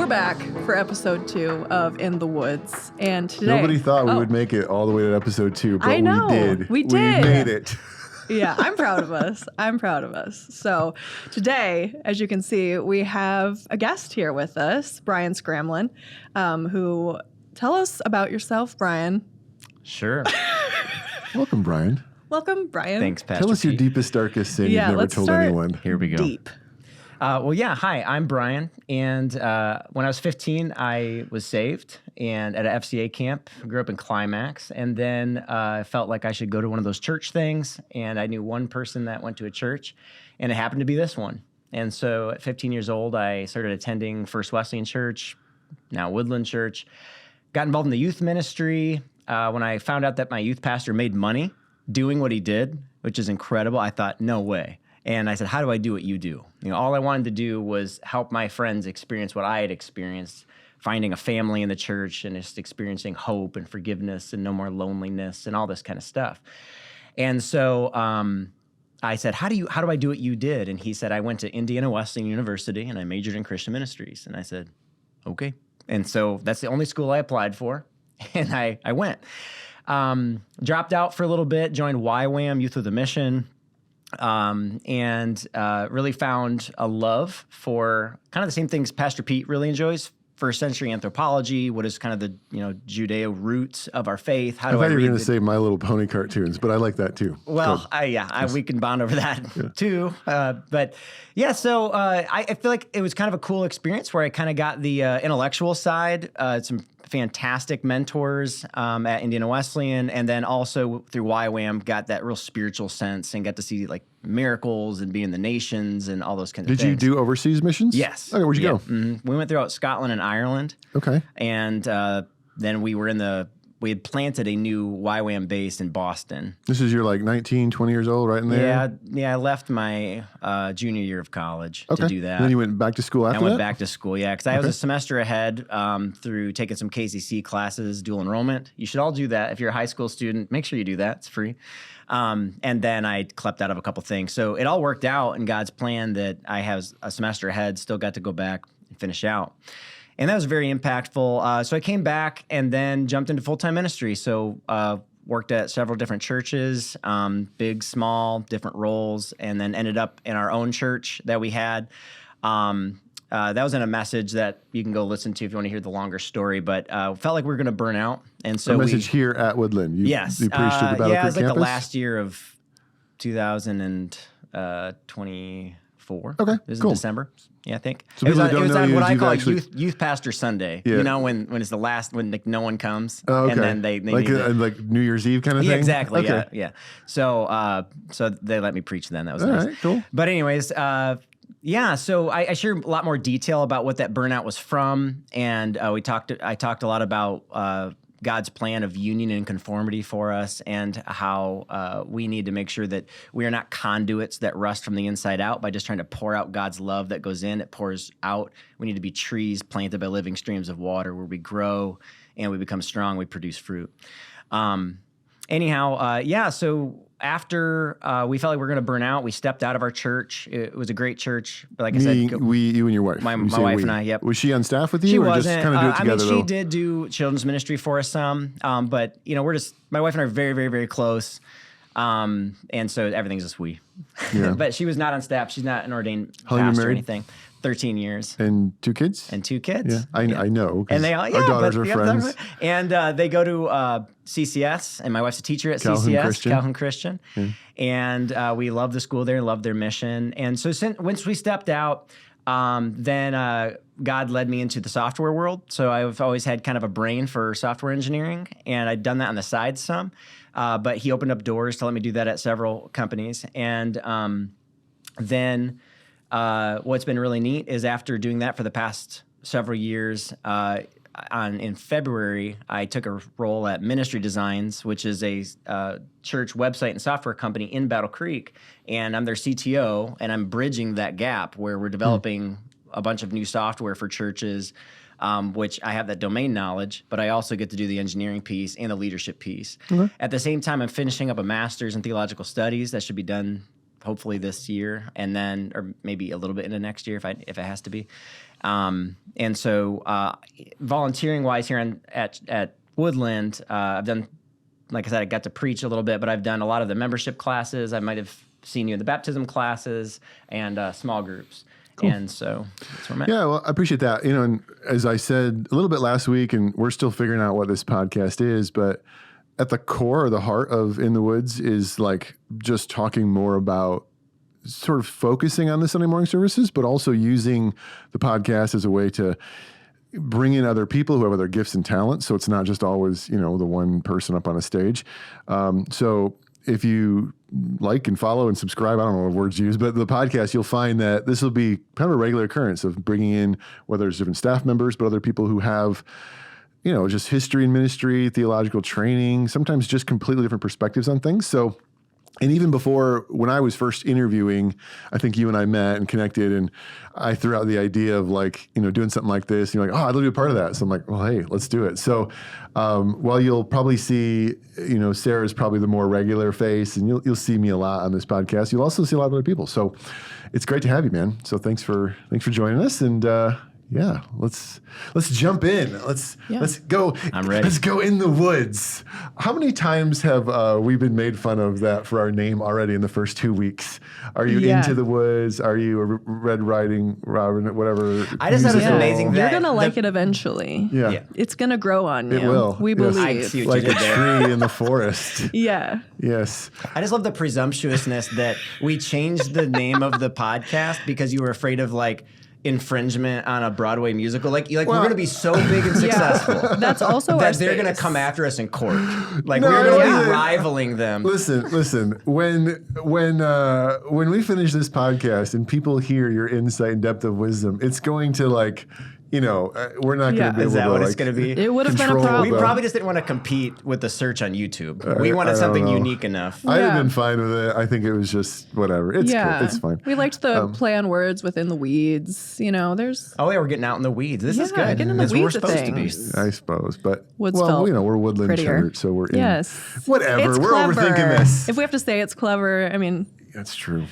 We're back for episode 2 of In the Woods, and today Nobody thought we would make it all the way to episode 2, but I know. we did. We did. We made it. Yeah, I'm proud of us. I'm proud of us. So today, as you can see, we have a guest here with us, Brian Scramlin, who tell us about yourself, Brian. Sure. Welcome, Brian. Welcome, Brian. Thanks, Pastor Tell us your Pete. deepest, darkest sin you've never let's told start anyone. Here we go. Deep. Hi, I'm Brian. And when I was 15, I was saved and at an FCA camp. Grew up in Climax. And then I felt like I should go to one of those church things. And I knew one person that went to a church, and it happened to be this one. And so at 15 years old, I started attending First Wesleyan Church, now Woodland Church. Got involved in the youth ministry. When I found out that my youth pastor made money doing what he did, which is incredible, I thought, no way. And I said, how do I do what you do? All I wanted to do was help my friends experience what I had experienced, finding a family in the church and just experiencing hope and forgiveness and no more loneliness and all this kind of stuff. And so I said, how do I do what you did? And he said, I went to Indiana Wesleyan University and I majored in Christian ministries. And I said, okay. And so that's the only school I applied for. And I went. Dropped out for a little bit, joined YWAM, Youth with a Mission. And really found a love for kind of the same things Pastor Pete really enjoys: first century anthropology. What is kind of the Judeo roots of our faith? How do I thought you were read going to say My Little Pony cartoons, but I like that too. Well, we can bond over that too. But yeah, so I feel like it was kind of a cool experience where I kind of got the intellectual side, some fantastic mentors at Indiana Wesleyan, and then also through YWAM got that real spiritual sense and got to see like miracles and be in the nations and all those kinds of things. Did you do overseas missions? Yes. Okay, where'd you go? Mm-hmm. We went throughout Scotland and Ireland. Okay. And then we had planted a new YWAM base in Boston. This is you're like 19, 20 years old, right in there? Yeah. I left my junior year of college to do that. And then you went back to school after that? I went back to school, because I was a semester ahead through taking some KCC classes, dual enrollment. You should all do that. If you're a high school student, make sure you do that. It's free. And then I clept out of a couple things. So it all worked out in God's plan that I have a semester ahead, still got to go back and finish out. And that was very impactful. So I came back and then jumped into full-time ministry. So worked at several different churches, big, small, different roles, and then ended up in our own church that we had. That was in a message that you can go listen to if you want to hear the longer story, but felt like we were going to burn out. And so a message here at Woodland. You preached at the Battle Creek it was like campus? the last year of 2024. Okay, It was in December. Yeah, I think. So it was people on, that don't know on you what is I you've call actually- youth pastor Sunday. Yeah. When it's the last, when like no one comes. Oh, okay. And then they like, need to, like New Year's Eve kind of yeah, thing? exactly. Okay. Yeah. So they let me preach then. That was All nice. right, cool. But anyways, so I shared a lot more detail about what that burnout was from, and I talked a lot about God's plan of union and conformity for us, and how we need to make sure that we are not conduits that rust from the inside out by just trying to pour out God's love that goes in, it pours out. We need to be trees planted by living streams of water where we grow and we become strong, we produce fruit. So after we felt like we were going to burn out, we stepped out of our church. It was a great church, but like I said, you and your wife. my You say wife we. and I. Yep. Was she on staff with you, She or wasn't. just kind of do it together? She did do children's ministry for us some, but we're just, my wife and I are very, very, very close, and so everything's just we. Yeah. But she was not on staff. She's not an ordained How long you pastor or married? anything. 13 years. And 2 kids? And 2 kids. Yeah, I know. 'Cause And they all, our daughters are yep, friends. And they go to CCS, and my wife's a teacher at Calhoun CCS, Christian. Calhoun Christian. Yeah. And we love the school there, love their mission. And so once we stepped out, then God led me into the software world. So I've always had kind of a brain for software engineering, and I'd done that on the side some. But he opened up doors to let me do that at several companies. And then what's been really neat is after doing that for the past several years, in February, I took a role at Ministry Designs, which is a church website and software company in Battle Creek, and I'm their CTO, and I'm bridging that gap where we're developing a bunch of new software for churches, which I have that domain knowledge, but I also get to do the engineering piece and the leadership piece. At the same time, I'm finishing up a master's in theological studies that should be done hopefully this year, and then or maybe a little bit into next year if it has to be. And so volunteering wise here at Woodland, I've done, like I said, I got to preach a little bit, but I've done a lot of the membership classes. I might have seen you in the baptism classes and small groups. Cool. And so that's where I'm at. Yeah, well, I appreciate that. And as I said a little bit last week, and we're still figuring out what this podcast is, but at the core or the heart of In the Woods is like just talking more about sort of focusing on the Sunday morning services, but also using the podcast as a way to bring in other people who have other gifts and talents. So it's not just always, the one person up on a stage. So if you like and follow and subscribe, I don't know what words used, but the podcast, you'll find that this will be kind of a regular occurrence of bringing in, whether it's different staff members, but other people who have, just history and ministry, theological training, sometimes just completely different perspectives on things. So, and even before, when I was first interviewing, I think you and I met and connected, and I threw out the idea of doing something like this. And you're like, oh, I'd love to be a part of that. So I'm like, well, hey, let's do it. So while you'll probably see, Sarah's probably the more regular face, and you'll see me a lot on this podcast, you'll also see a lot of other people. So it's great to have you, man. So thanks for joining us. And yeah, let's jump in. Let's go. I'm ready. Let's go in the woods. How many times have we been made fun of that for our name already in the first 2 weeks? Are you into the woods? Are you a Red Riding Robin? Whatever. I just thought it was amazing. You're gonna like it eventually. Yeah, it's gonna grow on you. It will. We believe. Like a tree in the forest. Yeah. Yes. I just love the presumptuousness that we changed the name of the podcast because you were afraid of infringement on a Broadway musical. We're going to be so big and successful. That's also that our they're going to space. come after us in court. We're No, going to yeah. be rivaling them. Listen. When we finish this podcast and people hear your insight and depth of wisdom, it's going to we're not going to be able Is that to what it's going to be? It would have been a control problem. We probably just didn't want to compete with the search on YouTube. We wanted I don't something know. unique enough. I'd have Yeah. been fine with it. I think it was just whatever. It's cool. It's fine. We liked the play on words within the weeds. There's Oh, yeah, we're getting out in the weeds. This is good. getting in the That's where we're weeds of supposed to be. things. I suppose, but Woods well, felt we're Woodland prettier. Church, so we're in. Yes. Whatever. It's We're clever. overthinking this. If we have to say it's clever, I mean, That's true.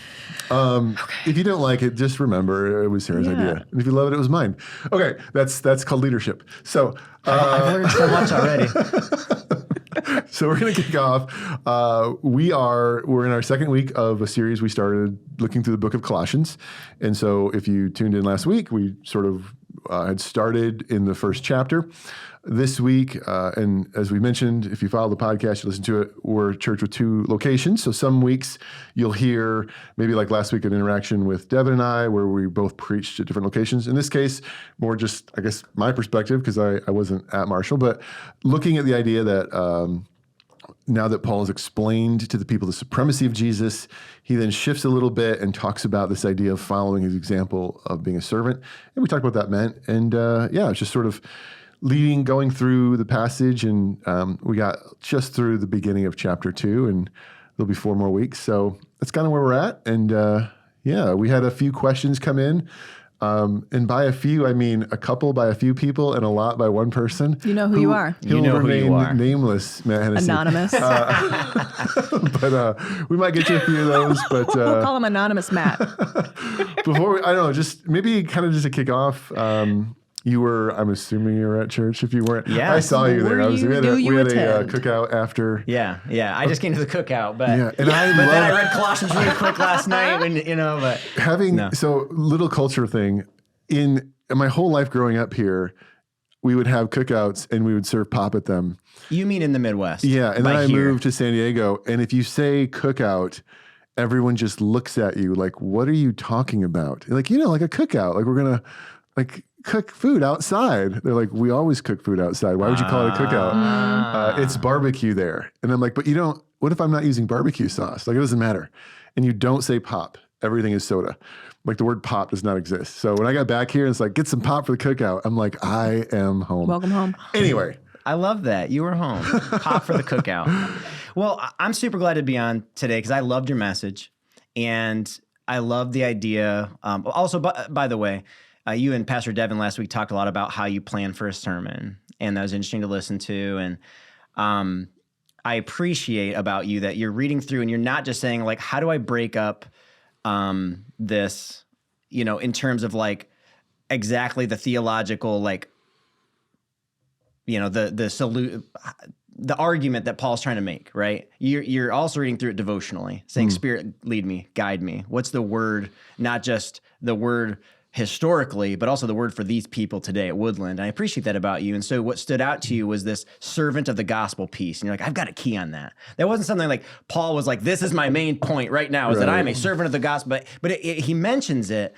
If you don't like it, just remember it was Sarah's idea, and if you love it, it was mine. Okay, that's called leadership. So I've learned so much already. So we're going to kick off. We're in our second week of a series we started looking through the book of Colossians. And so if you tuned in last week, we sort of had started in the first chapter. This week, and as we mentioned, if you follow the podcast, you listen to it, we're a church with 2 locations. So some weeks you'll hear, maybe like last week, an interaction with Devin and I, where we both preached at different locations. In this case, more just, I guess, my perspective, because I wasn't at Marshall, but looking at the idea that now that Paul has explained to the people the supremacy of Jesus, he then shifts a little bit and talks about this idea of following his example of being a servant. And we talked about what that meant. And it's just sort of going through the passage, and we got just through the beginning of chapter 2, and there'll be 4 more weeks. So that's kind of where we're at. And we had a few questions come in. And by a few, I mean a couple by a few people and a lot by one person. you know who you are. You know who you are. Nameless, Matt Hennessy. Anonymous. But we might get you a few of those. But We'll call him Anonymous Matt. before, I don't know, just maybe kind of just to kick off, I'm assuming you were at church. If you weren't, Yeah. I saw you there. Were We you? had Do a you attend? cookout after. Yeah. I just came to the cookout, but Yeah, and but then I love- read Colossians really quick last night, and but So little culture thing. In my whole life growing up here, we would have cookouts and we would serve pop at them. you mean in the Midwest? Yeah, and then I here. moved to San Diego, and if you say cookout, everyone just looks at you like, "What are you talking about?" Like like a cookout, like we're gonna cook food outside. They're like, "We always cook food outside. Why would you call it a cookout?" It's barbecue there, and I'm like, "But you don't. What if I'm not using barbecue sauce? Like it doesn't matter." And you don't say pop. Everything is soda. Like the word pop does not exist. So when I got back here, it's like, get some pop for the cookout. I'm like, I am home. Welcome home. Anyway. I love that. You were home. Pop for the cookout. Well, I'm super glad to be on today because I loved your message. And I love the idea. Also, by the way, you and Pastor Devin last week talked a lot about how you plan for a sermon. And that was interesting to listen to. And I appreciate about you that you're reading through and you're not just saying like, how do I break up this, in terms of like exactly the theological, like, the argument that Paul's trying to make, right? You're also reading through it devotionally, saying, Spirit, lead me, guide me. What's the word, not just the word historically, but also the word for these people today at Woodland. And I appreciate that about you. And so what stood out to you was this servant of the gospel piece. And you're like, I've got a key on that. That wasn't something like Paul was like, this is my main point right now, is that I'm a servant of the gospel. But he mentions it.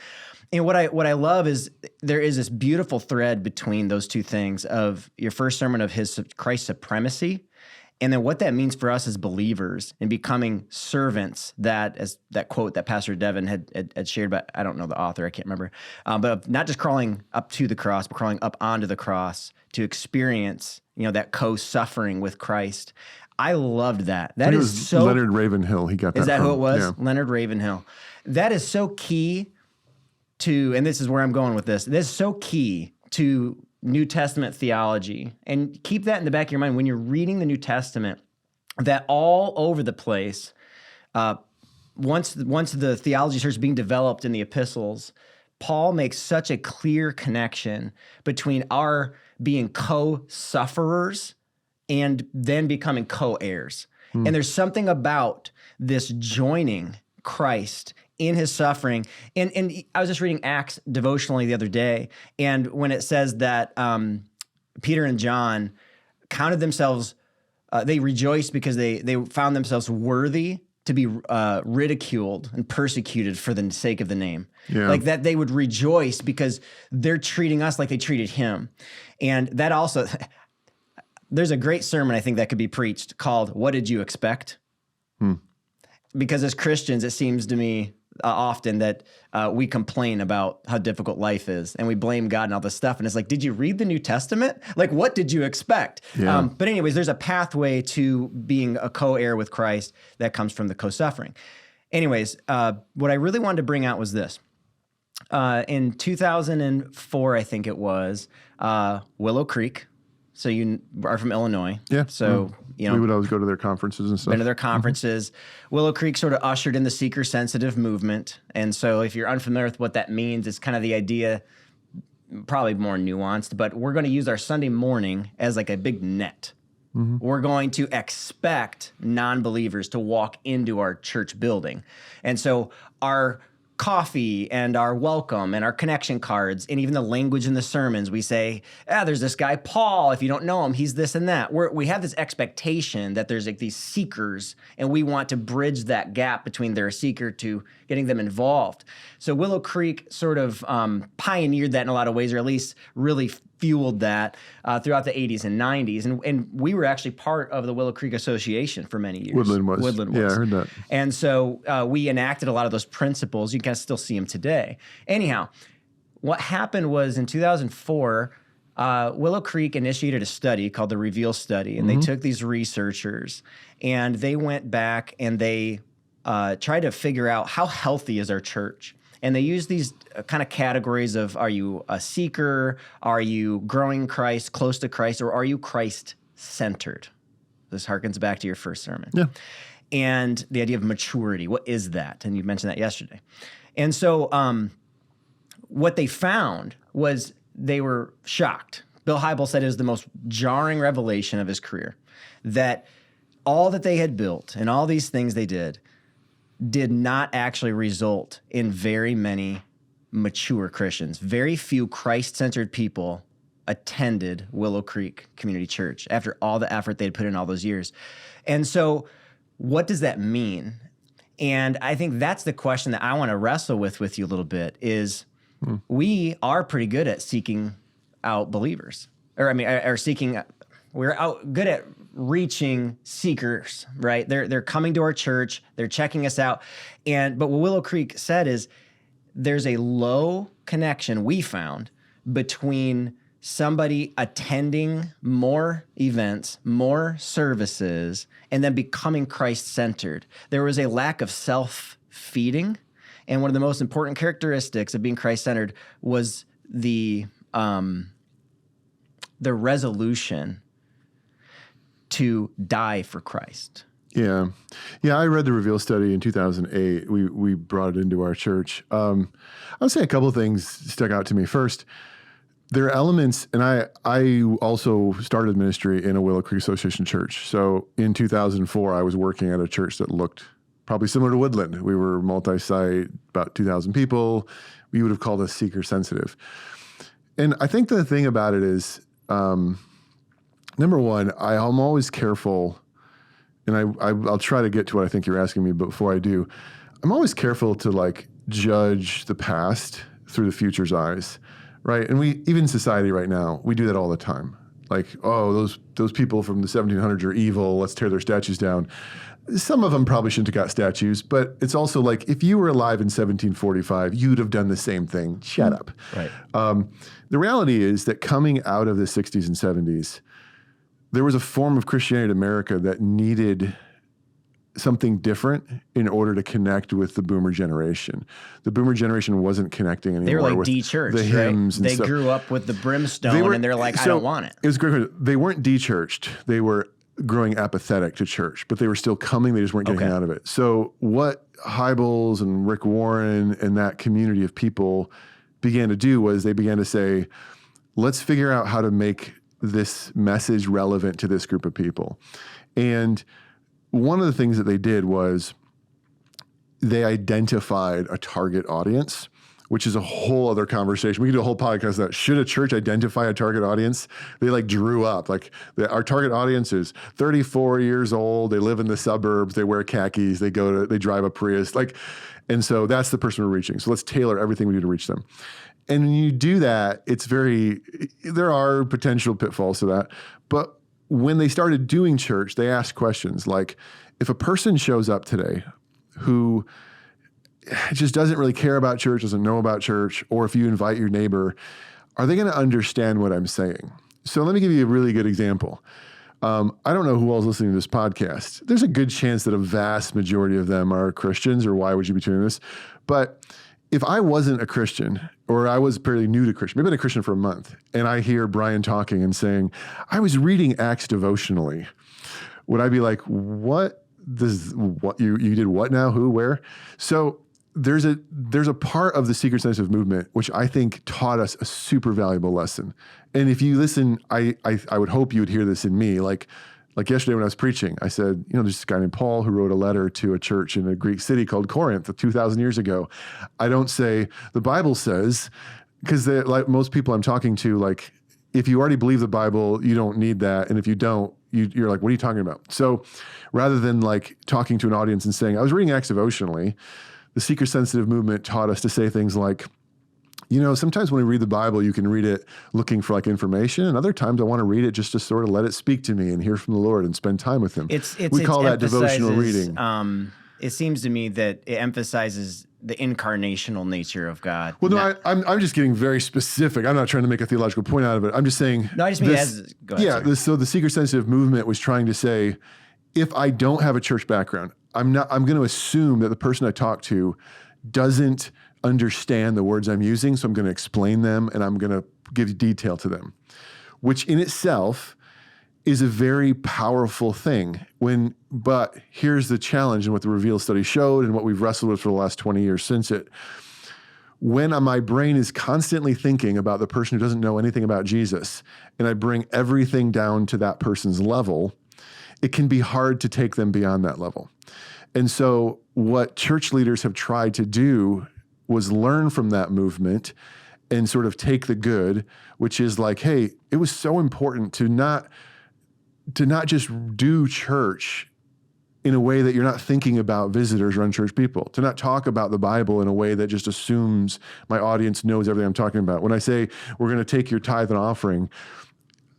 And what I love is there is this beautiful thread between those two things of your first sermon of Christ's supremacy, and then what that means for us as believers in becoming servants, that, as that quote that Pastor Devin had shared, but I don't know the author, I can't remember, but of not just crawling up to the cross, but crawling up onto the cross to experience, that co-suffering with Christ. I loved that. That is so... Leonard Ravenhill, he got that. Is that from, who it was? Yeah. Leonard Ravenhill. That is so key to, and this is where I'm going with this is so key to New Testament theology. And keep that in the back of your mind when you're reading the New Testament, that all over the place, once the theology starts being developed in the epistles, Paul makes such a clear connection between our being co-sufferers and then becoming co-heirs. And there's something about this joining Christ in his suffering. And I was just reading Acts devotionally the other day, and when it says that Peter and John counted themselves, they rejoiced because they found themselves worthy to be ridiculed and persecuted for the sake of the name. Yeah. Like that they would rejoice because they're treating us like they treated him. And that also, there's a great sermon I think that could be preached called, What Did You Expect? Because as Christians, it seems to me often that we complain about how difficult life is and we blame God and all this stuff. And it's like, did you read the New Testament? Like, what did you expect? Yeah. But anyways, there's a pathway to being a co-heir with Christ that comes from the co-suffering. Anyways, what I really wanted to bring out was this. In 2004, I think it was, Willow Creek. So you are from Illinois. Yeah. So, we would always go to their conferences and stuff. Been to their conferences. Willow Creek sort of ushered in the seeker-sensitive movement. And so if you're unfamiliar with what that means, it's kind of the idea, probably more nuanced, but we're going to use our Sunday morning as like a big net. We're going to expect non-believers to walk into our church building. And so our coffee and our welcome and our connection cards and even the language in the sermons, we say, there's this guy, Paul. If you don't know him, he's this and that. We have this expectation that there's like these seekers, and we want to bridge that gap between they're a seeker to getting them involved. So Willow Creek sort of pioneered that in a lot of ways, or at least really fueled that throughout the 80s and 90s. And we were actually part of the Willow Creek Association for many years. Woodland was. Yeah, I heard that. And so we enacted a lot of those principles. You can still see them today. Anyhow, what happened was in 2004, Willow Creek initiated a study called the Reveal Study. And they took these researchers and they went back and they tried to figure out how healthy is our church. And they use these kind of categories of, are you a seeker? Are you growing Christ, close to Christ? Or are you Christ-centered? This harkens back to your first sermon. Yeah. And the idea of maturity. What is that? And you mentioned that yesterday. And so what they found was they were shocked. Bill Hybels said it was the most jarring revelation of his career, that all that they had built and all these things they did not actually result in very many mature Christians. Very few Christ-centered people attended Willow Creek Community Church after all the effort they'd put in all those years. And so what does that mean? And I think that's the question that I want to wrestle with you a little bit is we are pretty good at seeking out believers. We're good at reaching seekers, right? They're coming to our church, they're checking us out. But what Willow Creek said is there's a low connection we found between somebody attending more events, more services, and then becoming Christ-centered. There was a lack of self-feeding, and one of the most important characteristics of being Christ-centered was the resolution to die for Christ. Yeah. Yeah, I read the Reveal study in 2008. We brought it into our church. I would say a couple of things stuck out to me. First, there are elements, and I also started ministry in a Willow Creek Association church. So in 2004, I was working at a church that looked probably similar to Woodland. We were multi-site, about 2,000 people. We would have called us seeker sensitive. And I think the thing about it is, number one, I'm always careful, and I'll try to get to what I think you're asking me, but before I do, I'm always careful to like judge the past through the future's eyes, right? And even society right now, we do that all the time. Like, oh, those people from the 1700s are evil. Let's tear their statues down. Some of them probably shouldn't have got statues, but it's also like, if you were alive in 1745, you'd have done the same thing. Shut up. Right. The reality is that coming out of the 60s and 70s, there was a form of Christianity in America that needed something different in order to connect with the boomer generation. The boomer generation wasn't connecting anymore. They were like with de-churched, the hymns right? and They stuff. grew up with the brimstone, and they're like, I don't want it. It was a great question. They weren't de-churched. They were growing apathetic to church, but they were still coming. They just weren't getting out of it. So what Hybels and Rick Warren and that community of people began to do was they began to say, let's figure out how to make this message relevant to this group of people. And one of the things that they did was they identified a target audience, which is a whole other conversation. We can do a whole podcast on that. Should a church identify a target audience? They like drew up, like our target audience is 34 years old. They live in the suburbs. They wear khakis. They drive a Prius. And so that's the person we're reaching. So let's tailor everything we do to reach them. And when you do that, there are potential pitfalls to that. But when they started doing church, they asked questions like, if a person shows up today who just doesn't really care about church, doesn't know about church, or if you invite your neighbor, are they going to understand what I'm saying? So let me give you a really good example. I don't know who all is listening to this podcast. There's a good chance that a vast majority of them are Christians, or why would you be doing this? But if I wasn't a Christian, or I was fairly new to Christian, maybe I've been a Christian for a month, and I hear Brian talking and saying, I was reading Acts devotionally, would I be like, what you did what now? Who, where? So there's a part of the seeker sensitive movement which I think taught us a super valuable lesson. And if you listen, I would hope you would hear this in me. Like yesterday when I was preaching, I said, there's this guy named Paul who wrote a letter to a church in a Greek city called Corinth 2,000 years ago. I don't say the Bible says, because like most people I'm talking to, like, if you already believe the Bible, you don't need that. And if you don't, you're like, what are you talking about? So rather than like talking to an audience and saying, I was reading Acts devotionally, the seeker sensitive movement taught us to say things like, sometimes when we read the Bible, you can read it looking for like information, and other times I want to read it just to sort of let it speak to me and hear from the Lord and spend time with Him. We call that devotional reading. It seems to me that it emphasizes the incarnational nature of God. Well, no, I'm just getting very specific. I'm not trying to make a theological point out of it. I'm just saying. No, I just mean go ahead. So the seeker sensitive movement was trying to say, if I don't have a church background, I'm going to assume that the person I talk to doesn't understand the words I'm using, so I'm going to explain them and I'm going to give detail to them, which in itself is a very powerful thing. But here's the challenge, and what the Reveal study showed and what we've wrestled with for the last 20 years since it. When my brain is constantly thinking about the person who doesn't know anything about Jesus, and I bring everything down to that person's level, it can be hard to take them beyond that level. And so what church leaders have tried to do was learn from that movement and sort of take the good, which is like, hey, it was so important to not just do church in a way that you're not thinking about visitors or unchurched people, to not talk about the Bible in a way that just assumes my audience knows everything I'm talking about. When I say we're going to take your tithe and offering,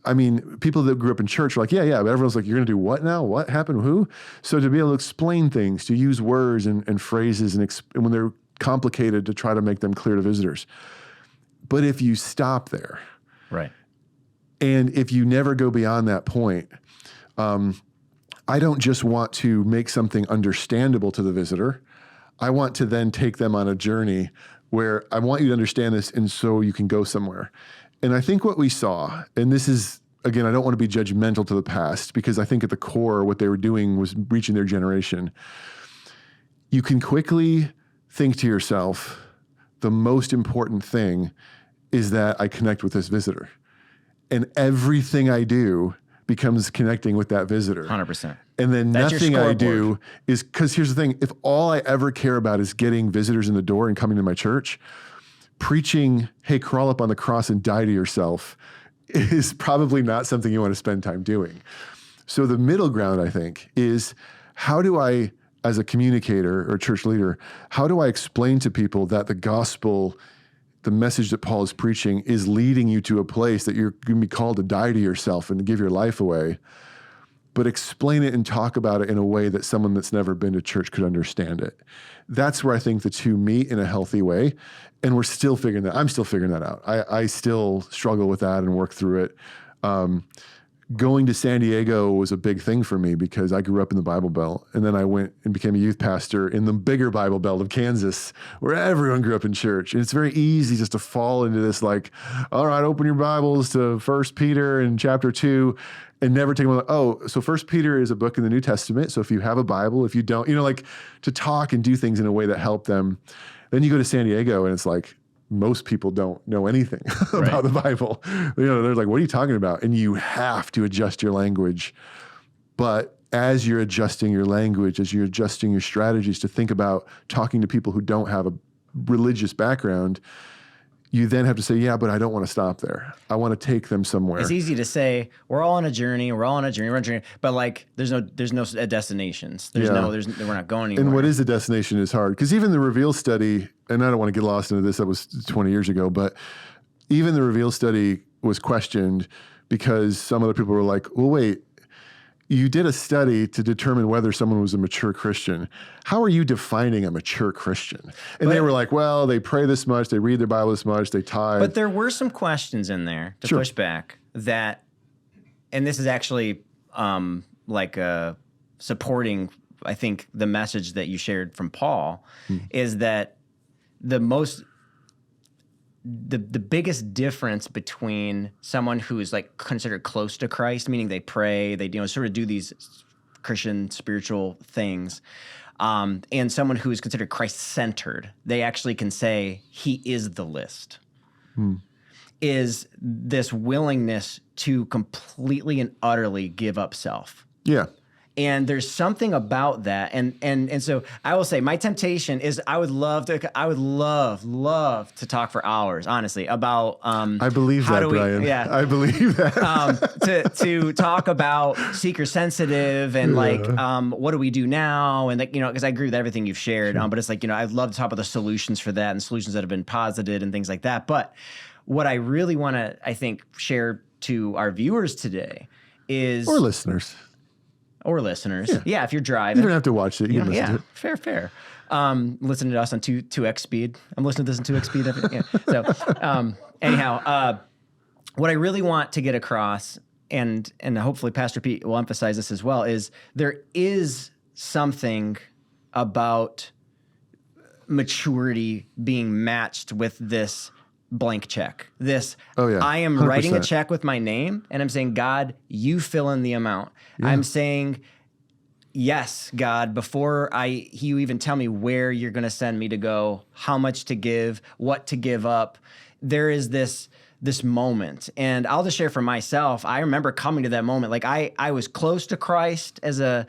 I mean, people that grew up in church are like, yeah, but everyone's like, you're going to do what now? What happened? Who? So to be able to explain things, to use words and phrases and when they're complicated, to try to make them clear to visitors. But if you stop there, right, and if you never go beyond that point, I don't just want to make something understandable to the visitor. I want to then take them on a journey where I want you to understand this, and so you can go somewhere. And I think what we saw, and this is, again, I don't want to be judgmental to the past, because I think at the core, what they were doing was reaching their generation. You can quickly think to yourself, the most important thing is that I connect with this visitor. And everything I do becomes connecting with that visitor. 100%. And then That's nothing your I do is, because here's the thing, if all I ever care about is getting visitors in the door and coming to my church, preaching, hey, crawl up on the cross and die to yourself is probably not something you want to spend time doing. So the middle ground, I think, is how do I, as a communicator or church leader, how do I explain to people that the gospel, the message that Paul is preaching, is leading you to a place that you're going to be called to die to yourself and to give your life away, but explain it and talk about it in a way that someone that's never been to church could understand it. That's where I think the two meet in a healthy way. And we're still figuring that. I'm still figuring that out. I still struggle with that and work through it. Going to San Diego was a big thing for me because I grew up in the Bible Belt, and then I went and became a youth pastor in the bigger Bible Belt of Kansas, where everyone grew up in church. And it's very easy just to fall into this, like, all right, open your Bibles to 1 Peter and chapter 2, and never take them. Oh, so 1 Peter is a book in the New Testament. So if you have a Bible, if you don't, like, to talk and do things in a way that help them. Then you go to San Diego, and it's like, most people don't know anything about the Bible. They're like, what are you talking about? And you have to adjust your language. But as you're adjusting your language, as you're adjusting your strategies to think about talking to people who don't have a religious background, you then have to say, yeah, but I don't want to stop there. I want to take them somewhere. It's easy to say, we're all on a journey, we're on a journey, but like, there's no destinations. We're not going anywhere. And what is the destination is hard. Because even the Reveal study, and I don't want to get lost into this, that was 20 years ago, but even the Reveal study was questioned because some other people were like, well, wait, you did a study to determine whether someone was a mature Christian. How are you defining a mature Christian? And they were like, well, they pray this much, they read their Bible this much, they tithe. But there were some questions in there to push back that, and this is actually supporting, I think, the message that you shared from Paul, is that the biggest difference between someone who is like considered close to Christ, meaning they pray, they sort of do these Christian spiritual things, and someone who is considered Christ-centered, they actually can say he is the list, is this willingness to completely and utterly give up self. Yeah. And there's something about that. And so I will say my temptation is I would love to talk for hours, honestly, about I believe that, Brian. Yeah. I believe that. To talk about seeker sensitive and what do we do now? And because I agree with everything you've shared, but it's like, I'd love to talk about the solutions for that and solutions that have been posited and things like that. But what I really want to, I think, share to our viewers today is... Or listeners. Yeah, if you're driving. You don't have to watch it. You can listen to it. Fair. Listen to us on 2x speed. I'm listening to this in 2x speed. So anyhow, what I really want to get across, and hopefully Pastor Pete will emphasize this as well, is there is something about maturity being matched with this blank check. I am 100%. Writing a check with my name, and I'm saying, God, you fill in the amount. Yeah. I'm saying, yes, God, before you even tell me where you're going to send me to go, how much to give, what to give up, there is this moment. And I'll just share for myself, I remember coming to that moment. Like I was close to Christ as a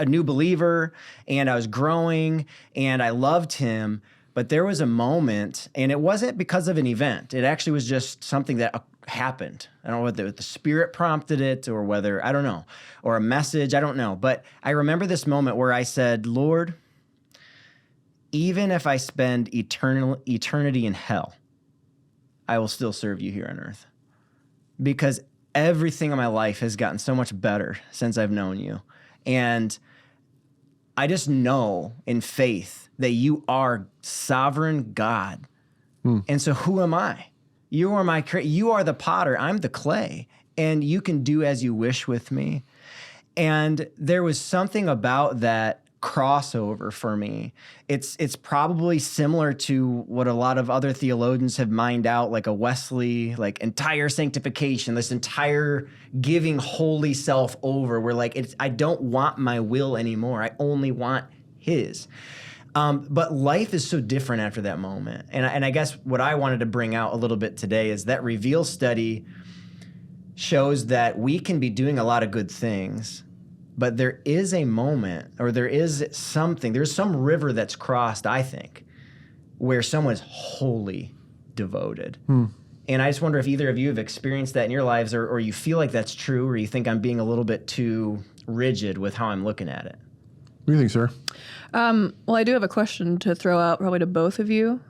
new believer, and I was growing, and I loved him. But there was a moment, and it wasn't because of an event. It actually was just something that happened. I don't know whether the Spirit prompted it or whether, I don't know, or a message, I don't know. But I remember this moment where I said, Lord, even if I spend eternity in hell, I will still serve you here on earth. Because everything in my life has gotten so much better since I've known you. And I just know in faith that you are sovereign God. And so who am I? You are you are the potter, I'm the clay, and you can do as you wish with me. And there was something about that crossover for me. It's probably similar to what a lot of other theologians have mined out, like a Wesley, like entire sanctification, this entire giving holy self over, where like I don't want my will anymore. I only want his. But life is so different after that moment. And I guess what I wanted to bring out a little bit today is that Reveal study shows that we can be doing a lot of good things, but there is a moment, or there's some river that's crossed, I think, where someone is wholly devoted. And I just wonder if either of you have experienced that in your lives, or you feel like that's true, or you think I'm being a little bit too rigid with how I'm looking at it. What do you think, sir? Well, I do have a question to throw out probably to both of you.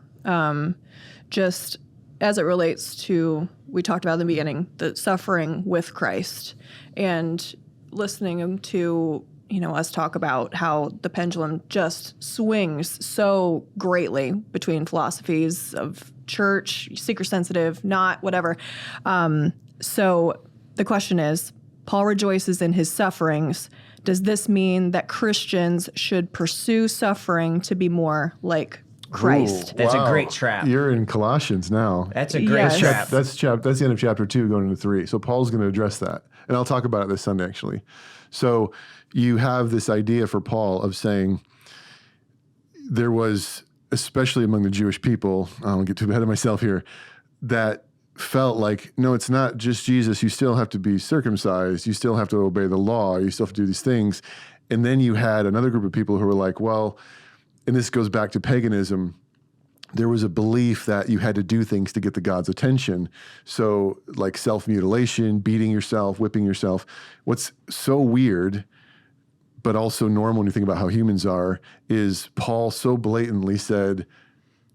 Just as it relates to, we talked about in the beginning, the suffering with Christ, and listening to, us talk about how the pendulum just swings so greatly between philosophies of church, seeker-sensitive, not, whatever. So the question is, Paul rejoices in his sufferings. Does this mean that Christians should pursue suffering to be more like Christ? That's a great trap. You're in Colossians now. That's a great trap. That's the end of chapter 2 going into 3. So Paul's going to address that. And I'll talk about it this Sunday, actually. So you have this idea for Paul of saying there was, especially among the Jewish people, I don't get too ahead of myself here, that felt like, no, it's not just Jesus. You still have to be circumcised. You still have to obey the law. You still have to do these things. And then you had another group of people who were like, well, and this goes back to paganism, there was a belief that you had to do things to get the God's attention. So like self-mutilation, beating yourself, whipping yourself. What's so weird, but also normal when you think about how humans are, is Paul so blatantly said,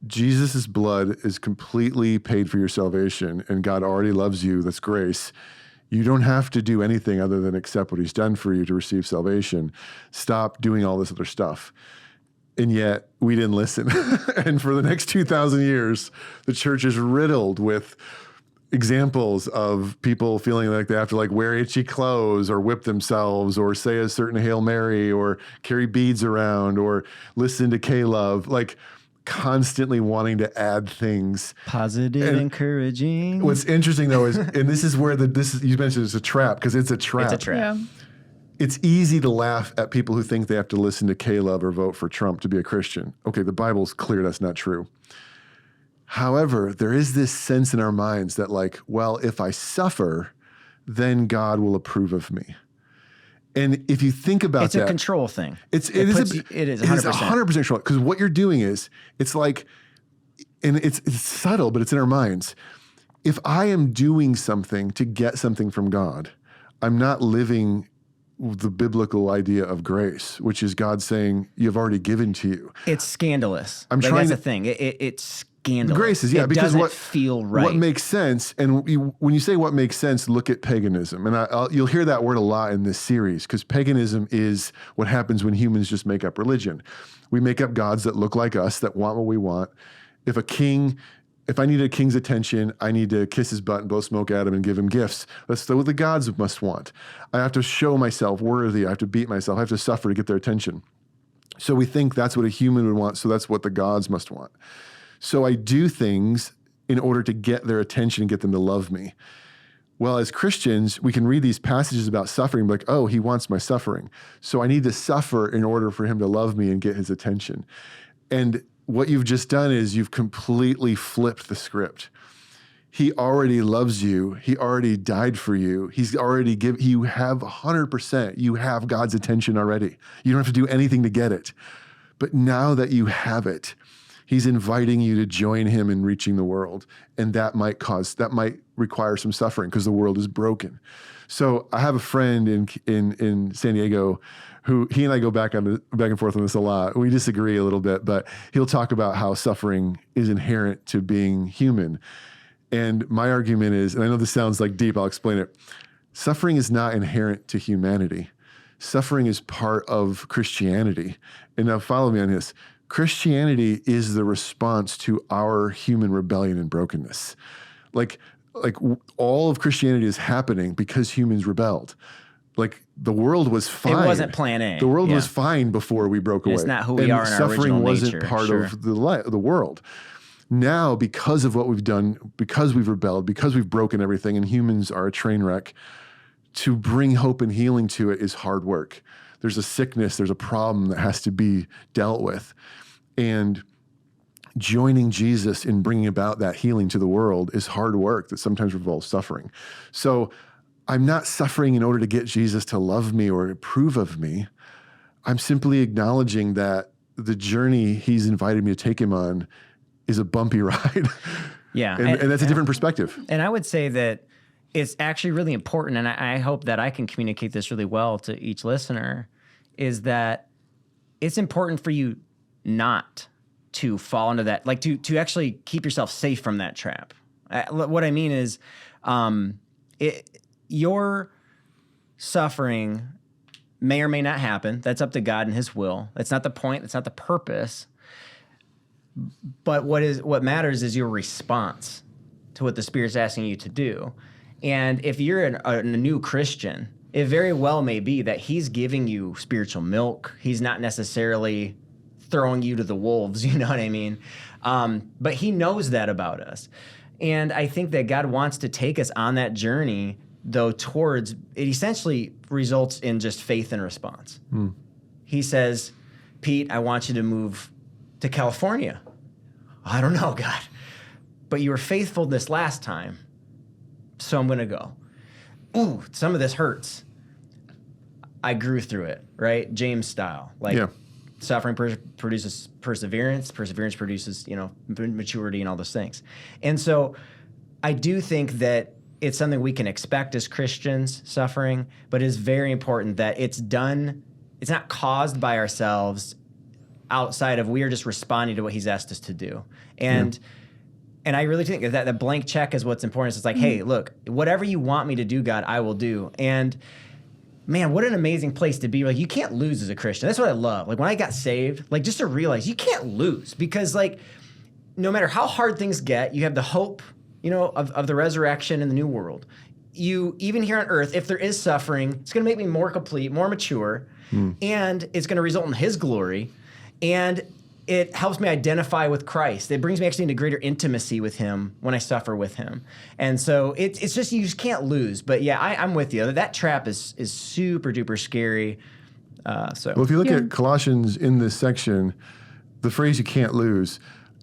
Jesus' blood is completely paid for your salvation, and God already loves you. That's grace. You don't have to do anything other than accept what he's done for you to receive salvation. Stop doing all this other stuff. And yet we didn't listen. And for the next 2,000 years, the church is riddled with examples of people feeling like they have to like wear itchy clothes or whip themselves or say a certain Hail Mary or carry beads around or listen to K-Love, like constantly wanting to add things. Positive, encouraging. What's interesting though is, and this is where you mentioned it's a trap, because it's a trap. It's a trap. Yeah. It's easy to laugh at people who think they have to listen to K-Love or vote for Trump to be a Christian. Okay, the Bible's clear that's not true. However, there is this sense in our minds that like, well, if I suffer, then God will approve of me. And if you think about it's that, a control thing. It is 100% control. Because what you're doing is, it's like, and it's subtle, but it's in our minds. If I am doing something to get something from God, I'm not living the biblical idea of grace, which is God saying, you've already given to you. It's scandalous. I'm trying that's to, the thing. It's scandalous. Grace is, yeah, it because doesn't feel right. What makes sense, and when you say what makes sense, look at paganism. And you'll hear that word a lot in this series, because paganism is what happens when humans just make up religion. We make up gods that look like us, that want what we want. If I need a king's attention, I need to kiss his butt and blow smoke at him and give him gifts. That's what the gods must want. I have to show myself worthy. I have to beat myself. I have to suffer to get their attention. So we think that's what a human would want, so that's what the gods must want. So I do things in order to get their attention and get them to love me. Well, as Christians, we can read these passages about suffering, like, oh, he wants my suffering. So I need to suffer in order for him to love me and get his attention. And what you've just done is you've completely flipped the script. He already loves you. He already died for you. He's already you have 100%. You have God's attention already. You don't have to do anything to get it. But now that you have it, he's inviting you to join him in reaching the world. And that might require some suffering because the world is broken. So I have a friend in San Diego who he and I go back and forth on this a lot. We disagree a little bit, but he'll talk about how suffering is inherent to being human. And my argument is, and I know this sounds like deep, I'll explain it. Suffering is not inherent to humanity. Suffering is part of Christianity. And now follow me on this. Christianity is the response to our human rebellion and brokenness. Like all of Christianity is happening because humans rebelled. Like the world was fine. It wasn't plan A. The world Yeah. was fine before we broke away. It's not who we are in our suffering original wasn't nature. part Sure. of the world. Now, because of what we've done, because we've rebelled, because we've broken everything, and humans are a train wreck, to bring hope and healing to it is hard work. There's a sickness, there's a problem that has to be dealt with. And joining Jesus in bringing about that healing to the world is hard work that sometimes involves suffering. So I'm not suffering in order to get Jesus to love me or approve of me. I'm simply acknowledging that the journey he's invited me to take him on is a bumpy ride. Yeah. And that's a different perspective. And I would say that it's actually really important, and I hope that I can communicate this really well to each listener, is that it's important for you not to fall into that, like to actually keep yourself safe from that trap. What I mean is your suffering may or may not happen. That's up to God and his will. That's not the point. That's not the purpose. But what matters is your response to what the Spirit's asking you to do. And if you're a new Christian, it very well may be that he's giving you spiritual milk. He's not necessarily throwing you to the wolves, you know what I mean? But he knows that about us. And I think that God wants to take us on that journey, though, towards, it essentially results in just faith and response. He says, Pete, I want you to move to California. I don't know, God. But you were faithful this last time, so I'm going to go. Ooh, some of this hurts. I grew through it, right? James style. Suffering produces perseverance. Perseverance produces, maturity and all those things. And so I do think that it's something we can expect as Christians, suffering, but it is very important that it's not caused by ourselves outside of, we are just responding to what he's asked us to do. And I really think that the blank check is what's important. It's like, hey, look, whatever you want me to do, God, I will do. And man, what an amazing place to be. Like, you can't lose as a Christian. That's what I love. Like, when I got saved, like, just to realize you can't lose, because, like, no matter how hard things get, you have the hope, of the resurrection and the new world. You, even here on earth, if there is suffering, it's going to make me more complete, more mature, and it's going to result in his glory. And it helps me identify with Christ. It brings me actually into greater intimacy with him when I suffer with him. And so it's just, you just can't lose. But yeah, I'm with you. That trap is super duper scary. Well, if you look at Colossians in this section, the phrase "you can't lose,"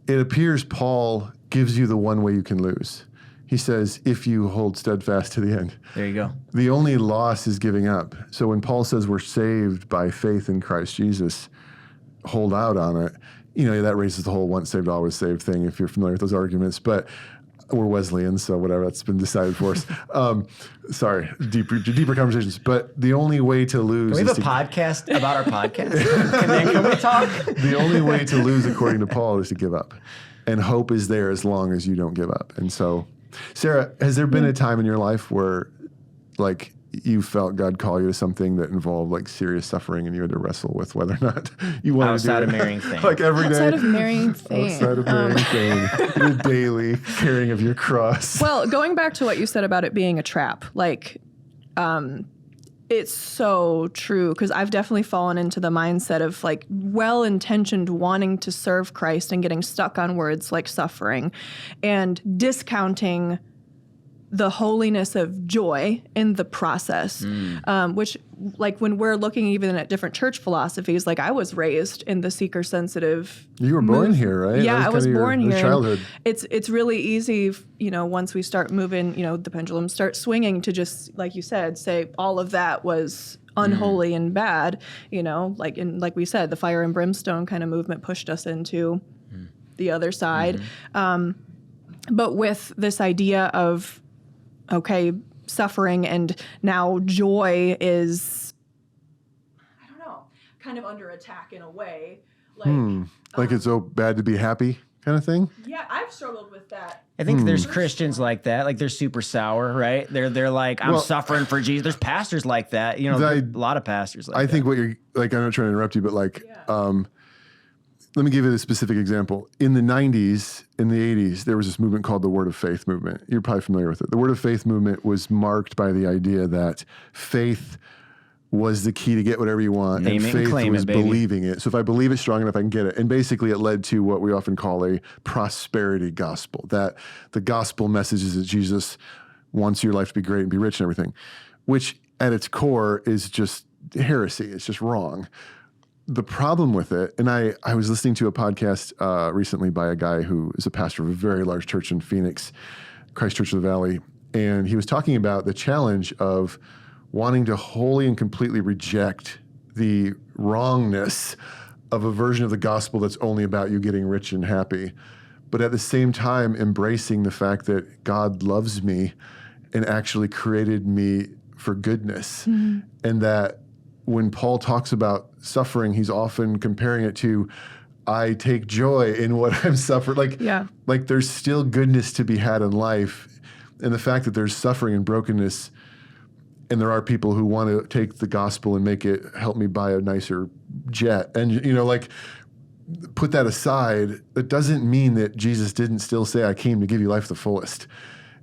it appears Paul gives you the one way you can lose. He says, if you hold steadfast to the end. There you go. The only loss is giving up. So when Paul says we're saved by faith in Christ Jesus, hold out on it. That raises the whole once saved, always saved thing, if you're familiar with those arguments. But we're Wesleyans, so whatever, that's been decided for us. Sorry, deeper conversations. But the only way to lose Can we have a podcast about our podcast? Can we talk? The only way to lose, according to Paul, is to give up. And hope is there as long as you don't give up. And so, Sarah, has there been a time in your life where, like, you felt God call you to something that involved, like, serious suffering, and you had to wrestle with whether or not you wanted to do it? Outside of marrying Thane. Like every day. Outside of marrying Thane. Outside of marrying Thane. The daily carrying of your cross. Well, going back to what you said about it being a trap, like, it's so true, because I've definitely fallen into the mindset of, like, well-intentioned wanting to serve Christ and getting stuck on words like suffering and discounting the holiness of joy in the process, which, like, when we're looking even at different church philosophies, like, I was raised in the seeker-sensitive. You were born here, right? Yeah, I was born here. Childhood. It's really easy, once we start moving, the pendulum starts swinging, to just, like you said, say all of that was unholy and bad. Like we said, the fire and brimstone kind of movement pushed us into the other side. But with this idea of, okay, suffering and now joy is, I don't know, kind of under attack in a way. Like it's so bad to be happy kind of thing? Yeah, I've struggled with that. I think there's Christians like that. Like, they're super sour, right? They're like, I'm suffering for Jesus. There's pastors like that. A lot of pastors like that. I think what you're, like, I'm not trying to interrupt you, but, like, let me give you a specific example. In the 90s, in the 80s, there was this movement called the Word of Faith movement. You're probably familiar with it. The Word of Faith movement was marked by the idea that faith was the key to get whatever you want. Name and it faith and claim was it, baby. believing it. So if I believe it strong enough, I can get it. And basically it led to what we often call a prosperity gospel, that the gospel message is that Jesus wants your life to be great and be rich and everything, which at its core is just heresy. It's just wrong. The problem with it, and I was listening to a podcast recently by a guy who is a pastor of a very large church in Phoenix, Christ Church of the Valley, and he was talking about the challenge of wanting to wholly and completely reject the wrongness of a version of the gospel that's only about you getting rich and happy, but at the same time embracing the fact that God loves me and actually created me for goodness, and that when Paul talks about suffering, he's often comparing it to, I take joy in what I'm suffering. Like there's still goodness to be had in life. And the fact that there's suffering and brokenness, and there are people who want to take the gospel and make it help me buy a nicer jet. And, put that aside, it doesn't mean that Jesus didn't still say, I came to give you life to the fullest.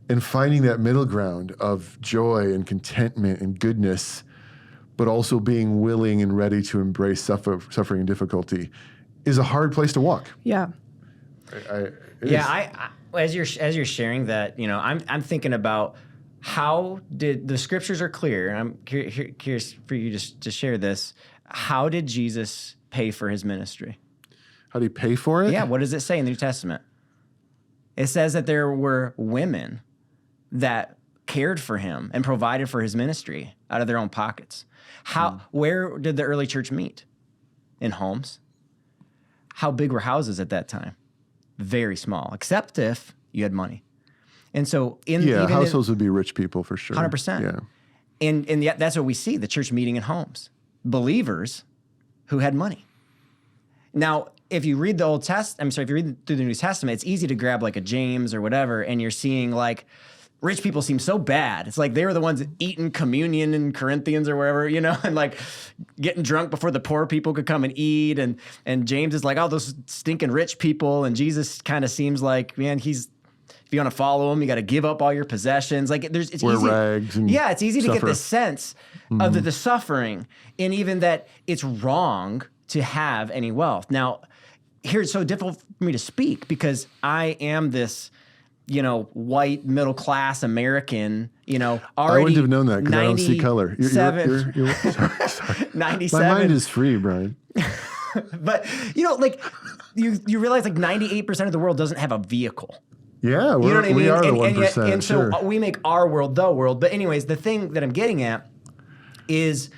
And finding that middle ground of joy and contentment and goodness, but also being willing and ready to embrace suffering and difficulty is a hard place to walk. Yeah. I as you're sharing that, I'm thinking about how did the scriptures are clear, and I'm curious for you to share this. How did Jesus pay for his ministry? How did he pay for it? Yeah, what does it say in the New Testament? It says that there were women that cared for him and provided for his ministry out of their own pockets. Where did the early church meet? In homes. How big were houses at that time? Very small, except if you had money. And so households would be rich people for sure. 100%. Yeah. And yet that's what we see, the church meeting in homes. Believers who had money. Now, if you read if you read through the New Testament, it's easy to grab like a James or whatever, and you're seeing like rich people seem so bad. It's like they were the ones eating communion in Corinthians or wherever, and like getting drunk before the poor people could come and eat. And James is like, oh, those stinking rich people. And Jesus kind of seems like, man, if you want to follow him, you got to give up all your possessions. Like it's wear easy. Rags and it's easy to suffer. get the sense of the suffering, and even that it's wrong to have any wealth. Now, here it's so difficult for me to speak because I am this, white middle class American, already. I wouldn't have known that because I don't see color. You're, sorry. 97. My mind is free, Brian. But, you realize like 98% of the world doesn't have a vehicle. Yeah, You know what I mean? we are the 1%. And so we make our world the world. But anyways, the thing that I'm getting at is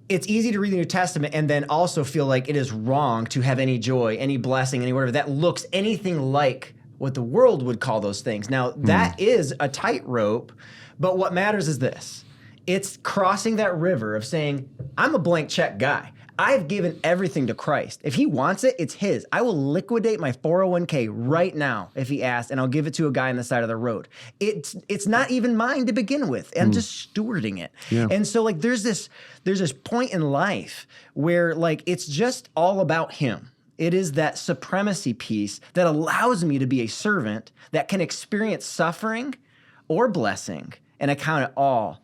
it's easy to read the New Testament and then also feel like it is wrong to have any joy, any blessing, any whatever that looks anything like what the world would call those things. Now, that is a tightrope, but what matters is this. It's crossing that river of saying, I'm a blank check guy. I've given everything to Christ. If he wants it, it's his. I will liquidate my 401k right now if he asks, and I'll give it to a guy on the side of the road. It's not even mine to begin with. I'm just stewarding it. Yeah. And so like there's this point in life where like it's just all about him. It is that supremacy piece that allows me to be a servant that can experience suffering or blessing, and I count it all,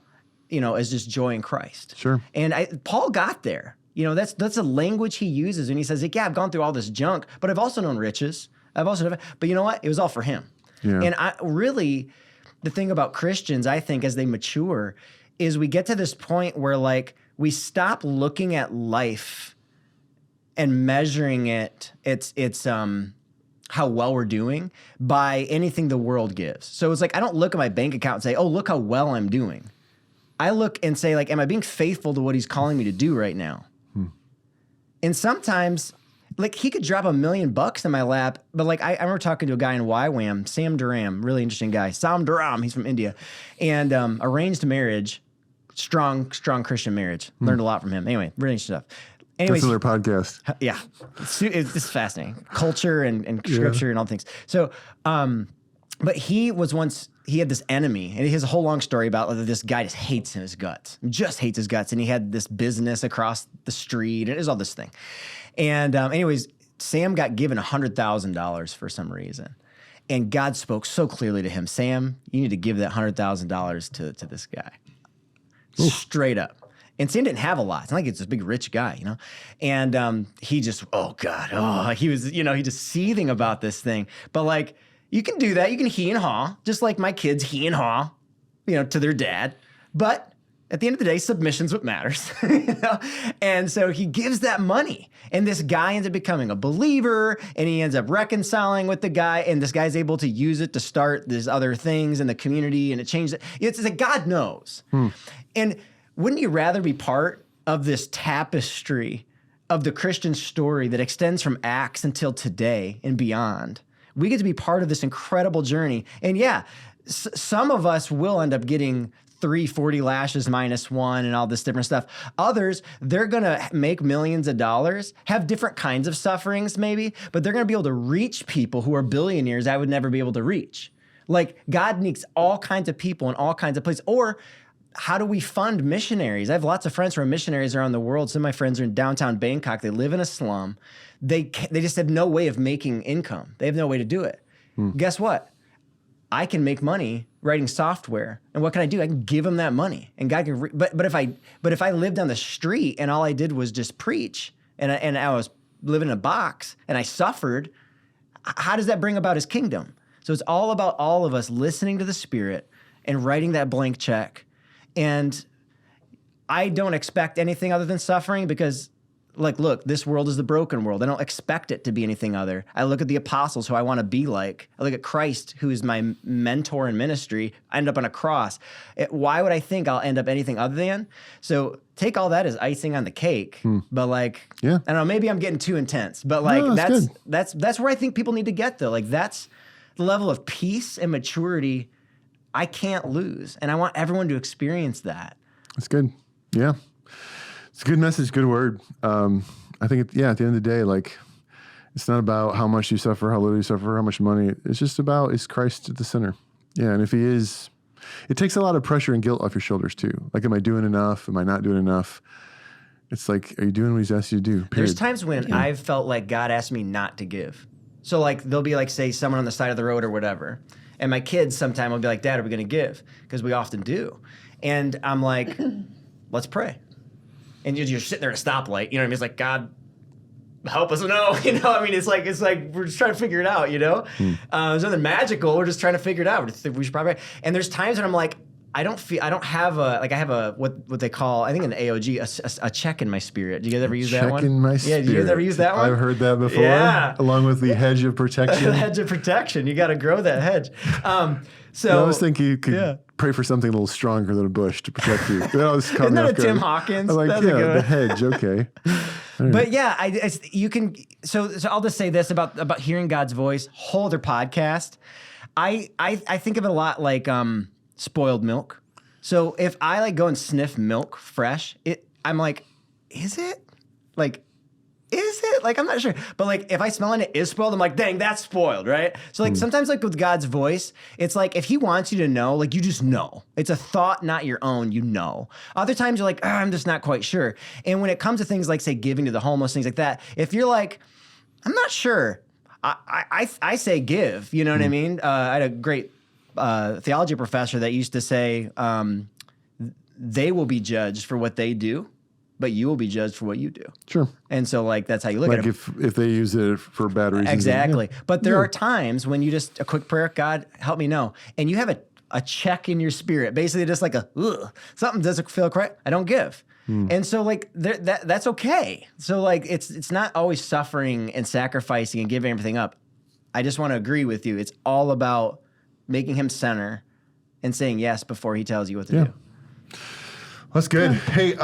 as just joy in Christ. Sure. And Paul got there. That's a language he uses when he says, like, yeah, I've gone through all this junk, but I've also known riches. But you know what? It was all for him. Yeah. And the thing about Christians, I think, as they mature, is we get to this point where like we stop looking at life and measuring it's how well we're doing by anything the world gives. So it's like I don't look at my bank account and say, oh, look how well I'm doing. I look and say, like, am I being faithful to what he's calling me to do right now? And sometimes, like, he could drop $1 million in my lap, but like I remember talking to a guy in YWAM, Sam Duram, really interesting guy. Sam Duram, he's from India, and arranged marriage, strong Christian marriage. Learned a lot from him. Anyway, really interesting stuff. That's another podcast. Yeah, it's fascinating. Culture and scripture and all things. So, but he had this enemy, and he has a whole long story about this guy just hates his guts, and he had this business across the street, and it was all this thing. And anyways, Sam got given $100,000 for some reason. And God spoke so clearly to him, Sam, you need to give that $100,000 to this guy. Ooh. Straight up. And Sam didn't have a lot. It's not like it's this big rich guy, you know? And he just, he was, he just seething about this thing. But like, you can do that. You can he and haw, just like my kids he and haw, to their dad. But at the end of the day, submission's what matters. And so he gives that money. And this guy ends up becoming a believer, and he ends up reconciling with the guy, and this guy's able to use it to start these other things in the community, and it changed it. It's like God knows. And wouldn't you rather be part of this tapestry of the Christian story that extends from Acts until today and beyond? We get to be part of this incredible journey. And yeah, some of us will end up getting 340 lashes minus one and all this different stuff. Others, they're going to make millions of dollars, have different kinds of sufferings maybe, but they're going to be able to reach people who are billionaires I would never be able to reach. Like God needs all kinds of people in all kinds of places. Or how do we fund missionaries? I have lots of friends who are missionaries around the world. Some of my friends are in downtown Bangkok. They live in a slum. They just have no way of making income. They have no way to do it. Guess what? I can make money writing software, and what can I do? I can give them that money, and God can. But if I lived down the street and all I did was just preach, and I was living in a box and I suffered, how does that bring about His kingdom? So it's all about all of us listening to the Spirit and writing that blank check. And I don't expect anything other than suffering because. Like, look, this world is the broken world. I don't expect it to be anything other. I look at the apostles who I want to be like. I look at Christ, who is my mentor in ministry. I end up on a cross. Why would I think I'll end up anything other than? So take all that as icing on the cake. But like, I don't know, maybe I'm getting too intense. But like, no, that's where I think people need to get though. Like that's the level of peace and maturity I can't lose. And I want everyone to experience that. That's good. Yeah. It's a good message, good word. I think, at the end of the day, like, it's not about how much you suffer, how little you suffer, how much money. It's just about, is Christ at the center? Yeah, and if He is, it takes a lot of pressure and guilt off your shoulders too. Like, am I doing enough? Am I not doing enough? It's like, are you doing what He's asked you to do? Period. There's times when I've felt like God asked me not to give. So like, there'll be like, say, someone on the side of the road or whatever. And my kids sometime will be like, Dad, are we going to give? Because we often do. And I'm like, let's pray. And you're sitting there at a stoplight, you know what I mean? It's like, God, help us know, I mean, it's like we're just trying to figure it out, There's nothing magical. We're just trying to figure it out. We should probably. And there's times when I'm like, I have what they call, I think in AOG, a check in my spirit. Do you guys ever use that one? Check in my spirit. Yeah, do you guys ever use that one? I've heard that before. Yeah. Along with the hedge of protection. The hedge of protection. You got to grow that hedge. So I always think you could pray for something a little stronger than a bush to protect you. Isn't that a Tim Hawkins? I'm like, the hedge, okay. But yeah, you can. So I'll just say this about hearing God's voice. Whole other podcast. I think of it a lot like spoiled milk. So if I like go and sniff milk fresh, I'm like, is it? Like, I'm not sure. But like, if I smell it is spoiled, I'm like, dang, that's spoiled, right? So like, sometimes like with God's voice, it's like, if He wants you to know, like, you just know. It's a thought, not your own, Other times you're like, I'm just not quite sure. And when it comes to things like, say, giving to the homeless, things like that, if you're like, I'm not sure, I say give, you know what I mean? I had a great theology professor that used to say, they will be judged for what they do, but you will be judged for what you do. Sure. And so like, that's how you look at it. If they use it for bad reasons. Exactly. But there are times when you just, a quick prayer, God, help me know. And you have a check in your spirit, basically just like something doesn't feel correct. I don't give. And so like that's okay. So like, it's not always suffering and sacrificing and giving everything up. I just want to agree with you. It's all about making Him center and saying yes before He tells you what to do. That's good. Hey,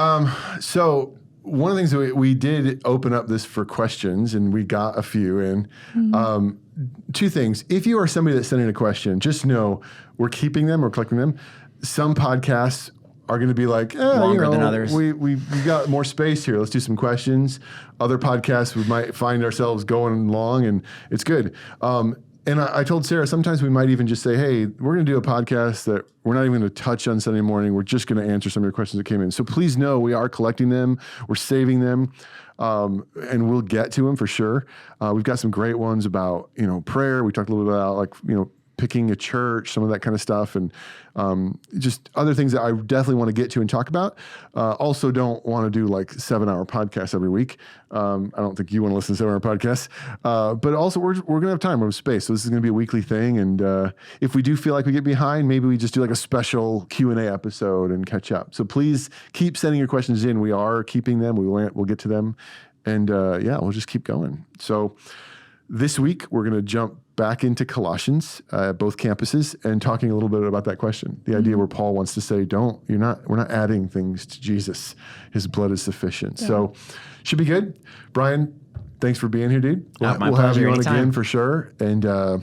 so one of the things that we did open up this for questions, and we got a few in. Two things. If you are somebody that's sending a question, just know we're keeping them, we're collecting them. Some podcasts are going to be like, longer than others. We got more space here. Let's do some questions. Other podcasts, we might find ourselves going long, and it's good. And And I told Sarah, sometimes we might even just say, hey, we're going to do a podcast that we're not even going to touch on Sunday morning. We're just going to answer some of your questions that came in. So please know we are collecting them. We're saving them. And we'll get to them for sure. We've got some great ones about, prayer. We talked a little bit about picking a church, some of that kind of stuff, and just other things that I definitely want to get to and talk about. Also don't want to do 7-hour podcasts every week. I don't think you want to listen to 7-hour podcasts, but also we're going to have time, we have space. So this is going to be a weekly thing. And if we do feel like we get behind, maybe we just do a special Q&A episode and catch up. So please keep sending your questions in. We are keeping them. We'll get to them. And we'll just keep going. So this week we're going to jump back into Colossians at both campuses and talking a little bit about that question. The idea where Paul wants to say, we're not adding things to Jesus. His blood is sufficient. Yeah. So should be good. Brian, thanks for being here, dude. We'll have you on again for sure. And it's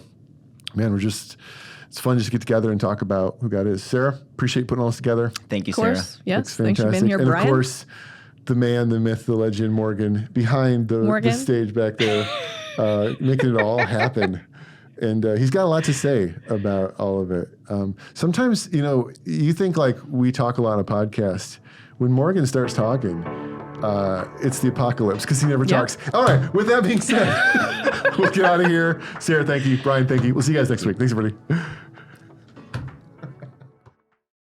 fun just to get together and talk about who God is. Sarah, appreciate putting all this together. Thank you, of course. Sarah. Yes, thanks for being here, and Brian. Of course, the man, the myth, the legend, Morgan, behind the stage back there, making it all happen. And he's got a lot to say about all of it. Sometimes, you think we talk a lot of podcasts. When Morgan starts talking, it's the apocalypse because he never talks. All right, with that being said, we'll get out of here. Sarah, thank you. Brian, thank you. We'll see you guys next week. Thanks, everybody.